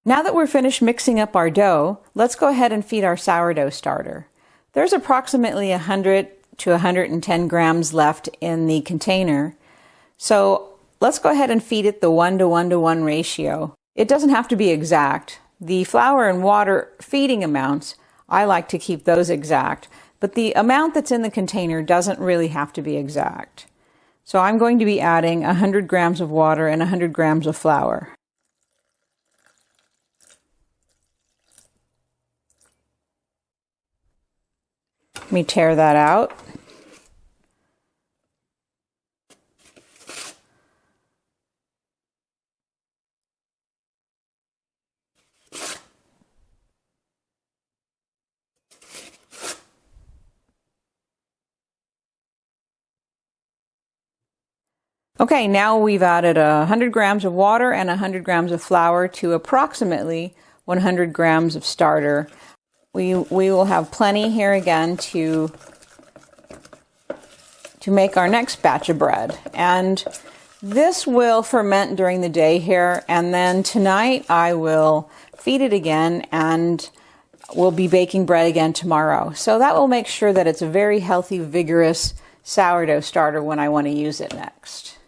Now that we're finished mixing up our dough, let's go ahead and feed our sourdough starter. There's approximately 100 to 110 grams left in the container. So let's go ahead and feed it the 1:1:1 ratio. It doesn't have to be exact. The flour and water feeding amounts, I like to keep those exact, but the amount that's in the container doesn't really have to be exact. So I'm going to be adding 100 grams of water and 100 grams of flour. Let me tear that out. Okay, now we've added 100 grams of water and 100 grams of flour to approximately 100 grams of starter. We will have plenty here again to make our next batch of bread. And this will ferment during the day here, and then tonight I will feed it again and we'll be baking bread again tomorrow. So that will make sure that it's a very healthy, vigorous sourdough starter when I want to use it next.